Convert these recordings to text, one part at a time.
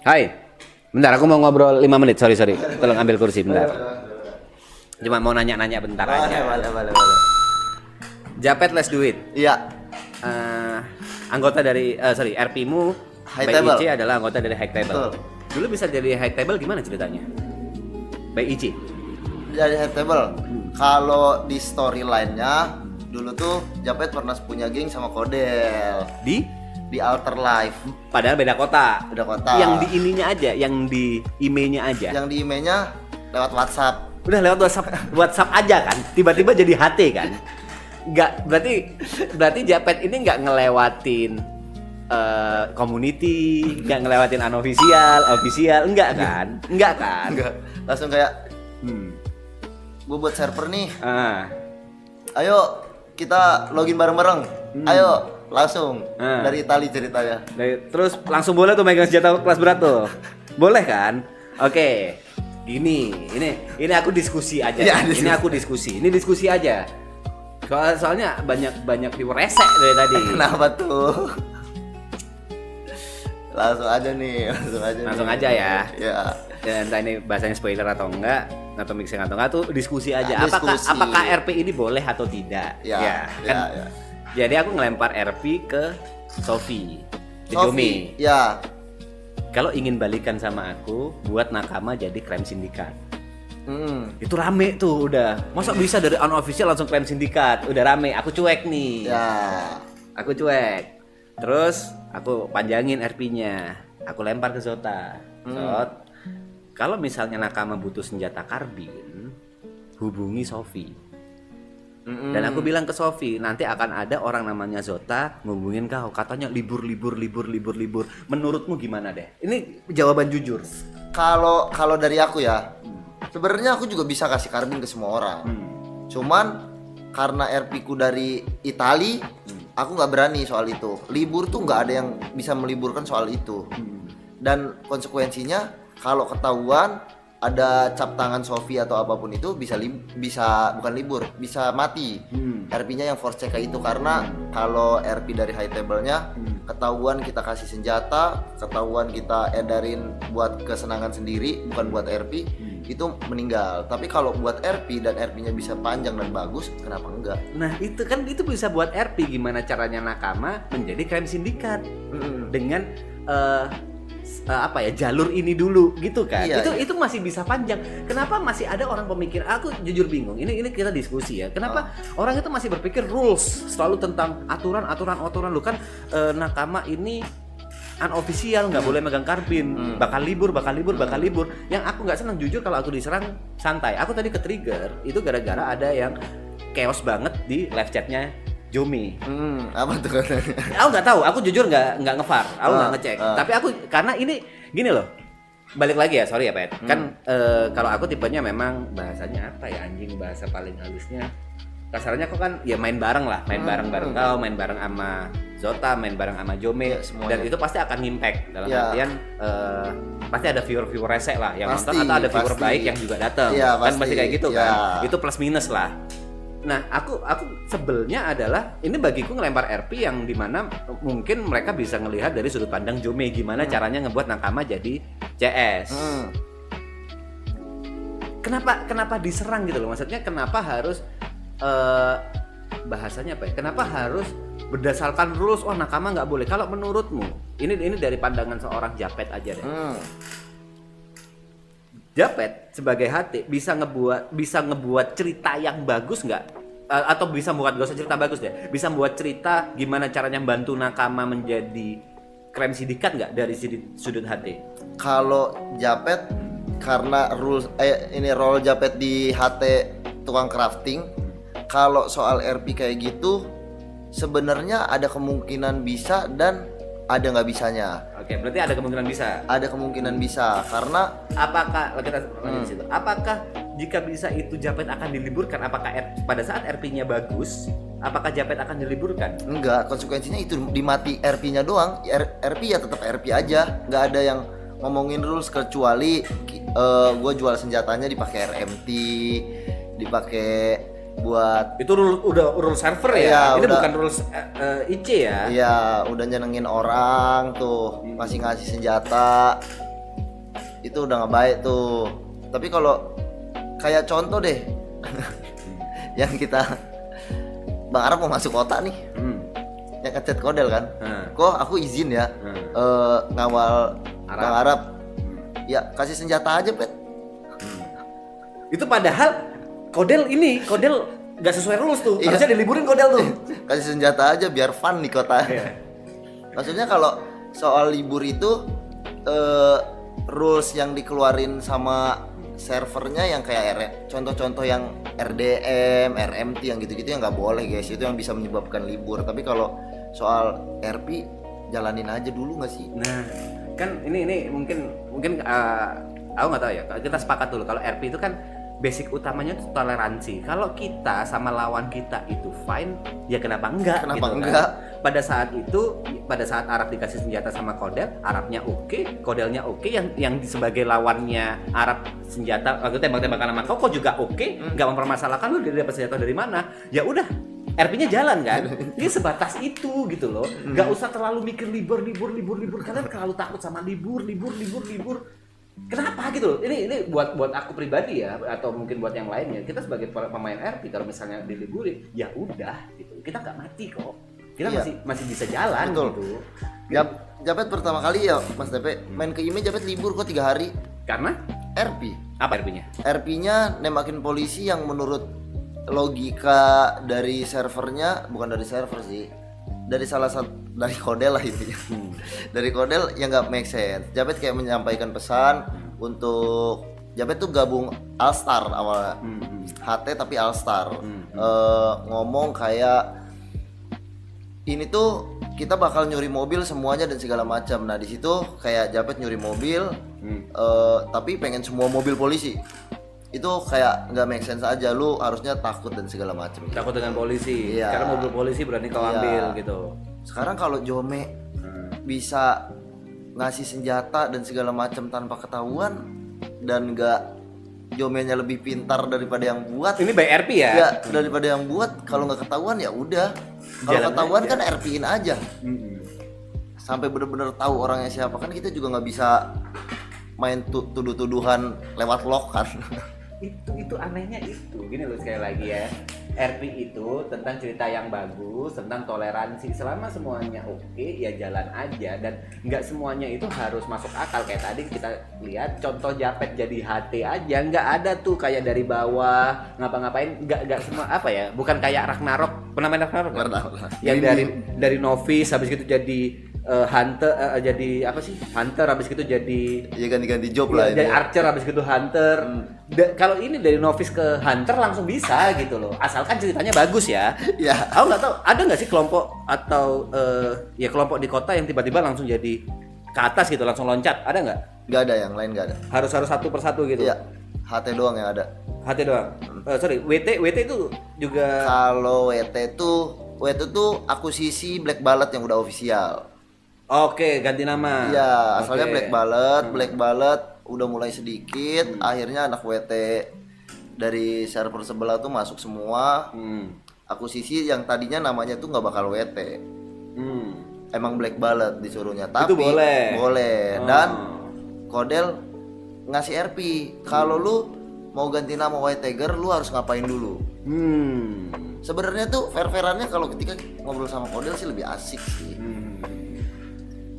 Hai, bentar aku mau ngobrol 5 menit, sorry. Tolong ambil kursi bentar. Cuma mau nanya-nanya bentar aja. Boleh. Japet Let's Do It. Iya. Anggota dari, RP-mu High by Table. IC adalah anggota dari High Table. Betul. Dulu bisa jadi High Table gimana ceritanya? By IC? Dari High Table. Kalau di storyline-nya dulu tuh Japet pernah punya geng sama Kodel di Alter Life. Padahal beda kota. Beda kota. Yang di ininya aja, yang di emailnya aja. Yang di emailnya lewat WhatsApp. Udah lewat WhatsApp aja kan, tiba-tiba jadi HT kan. Nggak, berarti Japet ini nggak ngelewatin community, nggak ngelewatin unofficial, official, enggak kan? Enggak. Langsung kayak gue buat server nih. Ayo kita login bareng-bareng. Ayo langsung dari Itali ceritanya. Terus langsung boleh tuh megang senjata kelas berat tuh. Boleh kan? Oke. Ini aku diskusi aja. Ya, Ini diskusi aja. Soalnya banyak viewer resek dari tadi. Kenapa tuh? Langsung aja ya. Ya. Dan entah ini bahasanya spoiler atau enggak, atau mixing atau enggak tuh diskusi aja. Nah, diskusi. Apakah RP ini boleh atau tidak? Ya. Jadi aku ngelempar RP ke Sofi, ke Jomi. Ya. Kalau ingin balikan sama aku, buat nakama jadi crime syndicate. Itu rame tuh udah. Masa bisa dari unofficial langsung crime syndicate? Udah rame. Aku cuek nih. Ya. Aku cuek. Terus aku panjangin RP-nya. Aku lempar ke Zota. Zot, kalau misalnya nakama butuh senjata karbin, hubungi Sofi. Dan aku bilang ke Sofi, nanti akan ada orang namanya Zota ngubungin kau. Katanya libur. Menurutmu gimana deh? Ini jawaban jujur. Kalau dari aku ya, sebenarnya aku juga bisa kasih karbin ke semua orang. Cuman karena RP ku dari Itali, aku nggak berani soal itu. Libur tuh nggak ada yang bisa meliburkan soal itu. Dan konsekuensinya kalau ketahuan ada cap tangan Sofi atau apapun itu bisa bukan libur, bisa mati. RP-nya yang force check itu karena kalau RP dari high table-nya ketahuan kita kasih senjata, ketahuan kita edarin buat kesenangan sendiri bukan buat RP, itu meninggal. Tapi kalau buat RP dan RP-nya bisa panjang dan bagus, kenapa enggak? Nah, itu bisa buat RP. Gimana caranya nakama menjadi crime syndicate dengan jalur ini dulu gitu kan. Iya, itu masih bisa panjang. Kenapa masih ada orang pemikir, aku jujur bingung. Ini kita diskusi ya. Kenapa orang itu masih berpikir rules selalu tentang aturan lu kan nakama ini unofficial, nggak boleh megang karbin, bakal libur. Yang aku nggak senang jujur kalau aku diserang santai. Aku tadi ke trigger itu gara-gara ada yang chaos banget di live chatnya Jomi. Apa tuh katanya? Aku nggak tahu, aku jujur nggak nge-var, aku nggak ngecek. Tapi aku karena ini gini loh, balik lagi ya, sorry ya Pet. Kan kalau aku tipenya memang bahasanya apa ya, anjing, bahasa paling halusnya kasarnya kok kan ya main bareng lah, main bareng kau, main bareng sama Zota, main bareng sama Jome, dan itu pasti akan impact dalam artian pasti ada viewer resek lah yang nonton, atau ada viewer baik yang juga datang, kan pasti kayak gitu kan, itu plus minus lah. Nah, aku sebelnya adalah ini bagiku ngelempar RP yang dimana mungkin mereka bisa ngelihat dari sudut pandang Jome gimana caranya ngebuat nakama jadi CS. Kenapa diserang gitu loh? Maksudnya kenapa harus bahasanya apa ya? Kenapa harus berdasarkan rules? Oh, nakama nggak boleh. Kalau menurutmu, ini dari pandangan seorang Japet aja deh. Japet sebagai HT bisa ngebuat cerita yang bagus nggak? Atau bisa gak usah cerita bagus deh. Bisa membuat cerita gimana caranya bantu nakama menjadi crime syndicate nggak dari sudut HT? Kalau Japet karena role Japet di HT tukang crafting. Kalau soal RP kayak gitu sebenarnya ada kemungkinan bisa dan ada nggak bisanya. Oke, berarti ada kemungkinan bisa. Ada kemungkinan bisa karena apakah kita di situ? Apakah jika bisa itu Japet akan diliburkan? Apakah pada saat RP-nya bagus, apakah Japet akan diliburkan? Enggak, konsekuensinya itu dimati RP-nya doang. RP ya tetap RP aja. Nggak ada yang ngomongin rules kecuali gue jual senjatanya dipakai RMT, dipakai buat itu rule server ya, ini udah, bukan rules IC ya. Iya, udah nyenengin orang tuh, masih ngasih senjata. Itu udah nggak baik tuh. Tapi kalau kayak contoh deh, yang kita Bang Arab mau masuk kota nih, yang ngechat Kodel kan, kok aku izin ya ngawal Bang Arab, ya kasih senjata aja Pet. Itu padahal Kodel nggak sesuai rules tuh, harusnya diliburin Kodel tuh. Kasih senjata aja biar fun di kota. Maksudnya kalau soal libur itu rules yang dikeluarin sama servernya yang kayak contoh-contoh yang RDM, RMT yang gitu-gitu yang nggak boleh guys, itu yang bisa menyebabkan libur. Tapi kalau soal RP jalanin aja dulu nggak sih? Nah, kan ini mungkin aku nggak tahu ya. Kita sepakat dulu kalau RP itu kan basic utamanya itu toleransi. Kalau kita sama lawan kita itu fine, ya kenapa enggak? Kenapa gitu enggak? Kan? Pada saat Arab dikasih senjata sama Kodel, Arabnya oke, Kodelnya oke, yang sebagai lawannya Arab senjata, waktu tembak-tembakan sama kau juga oke, nggak mempermasalahkan lu dapat senjata dari mana, ya udah. RP-nya jalan kan, ini sebatas itu gitu loh, nggak usah terlalu mikir libur, kalian terlalu takut sama libur. Kenapa gitu loh? Ini buat aku pribadi ya, atau mungkin buat yang lainnya. Kita sebagai pemain RP kalau misalnya diliburin, ya udah gitu. Kita nggak mati kok. Kita masih bisa jalan. Betul. Gitu. Japet pertama kali ya Mas Tepe main ke IME Japet libur kok 3 hari. Karena RP. Apa RP-nya? RP-nya nembakin polisi yang menurut logika dari servernya, bukan dari server sih, dari salah satu dari Kodel lah intinya. Dari Kodel yang nggak make sense. Japet kayak menyampaikan pesan untuk Japet tuh gabung All Star awalnya, HT tapi All Star. Ngomong kayak ini tuh kita bakal nyuri mobil semuanya dan segala macam. Nah di situ kayak Japet nyuri mobil, tapi pengen semua mobil polisi. Itu kayak nggak make sense aja, lu harusnya takut dan segala macam. Takut dengan polisi, karena mobil polisi berani kau ambil gitu. Sekarang kalau Jome bisa ngasih senjata dan segala macam tanpa ketahuan dan nggak Jomenya lebih pintar daripada yang buat. Ini by RP ya? Ya daripada yang buat, kalau nggak ketahuan ya udah. Kalau ketahuan aja. Kan RP-in aja. Sampai bener-bener tahu orangnya siapa, kan kita juga nggak bisa main tuduh-tuduhan lewat log kan. Itu anehnya itu gini loh, sekali lagi ya, RP itu tentang cerita yang bagus, tentang toleransi. Selama semuanya oke, ya jalan aja, dan nggak semuanya itu harus masuk akal. Kayak tadi kita lihat contoh Japet jadi HT aja, nggak ada tuh kayak dari bawah ngapa-ngapain, nggak semua apa ya, bukan kayak Ragnarok. Pernah main Ragnarok? Yang dari novice habis gitu jadi hunter, jadi apa sih, hunter habis gitu jadi ganti-ganti job lah dari archer habis gitu hunter. Kalau ini dari novice ke hunter langsung bisa gitu loh, asalkan ceritanya bagus ya. Aku nggak tahu ada nggak sih kelompok atau ya kelompok di kota yang tiba-tiba langsung jadi ke atas gitu, langsung loncat, ada nggak? Nggak ada, yang lain nggak ada. Harus satu persatu gitu. Iya, HT doang yang ada. HT doang. Sorry, WT itu juga. Kalau WT tuh akuisisi Black Ballot yang udah official. Oke, ganti nama. Iya, asalnya Black Ballot udah mulai sedikit, akhirnya anak WT dari server sebelah tuh masuk semua. Akuisisi yang tadinya namanya tuh nggak bakal WT. Emang Black Ballot disuruhnya, tapi itu boleh. Dan Kodel ngasih RP. Kalau lu mau ganti nama White Tiger, lu harus ngapain dulu? Sebenarnya tuh fair-fairannya kalau ketika ngobrol sama Kodel sih lebih asik sih.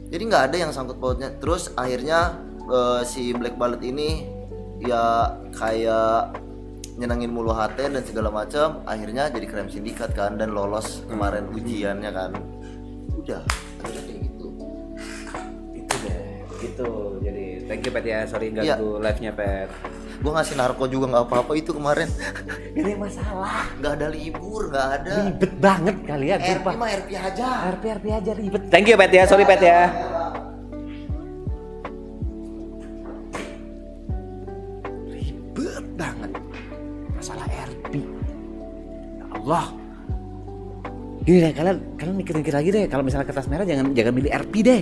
Jadi nggak ada yang sangkut pautnya. Terus akhirnya si Black Ballot ini ya kayak nyenengin mulu HT dan segala macam. Akhirnya jadi crime syndicate kan, dan lolos kemarin ujiannya kan. Udah, akhirnya kayak gitu. Itu deh, gitu. Jadi thank you Pet ya, sorry ganggu live-nya Pet. Gue ngasih narko juga nggak apa-apa itu kemarin. Ini masalah. Nggak ada libur, nggak ada. Ribet banget kalian. RP mah RP aja. RP aja ribet. Thank you Pet ya, sorry Pet ya. Ribet banget masalah RP. Ya Allah. Gini deh, kalian mikir-mikir lagi deh. Kalau misalnya kertas merah jangan milih RP deh.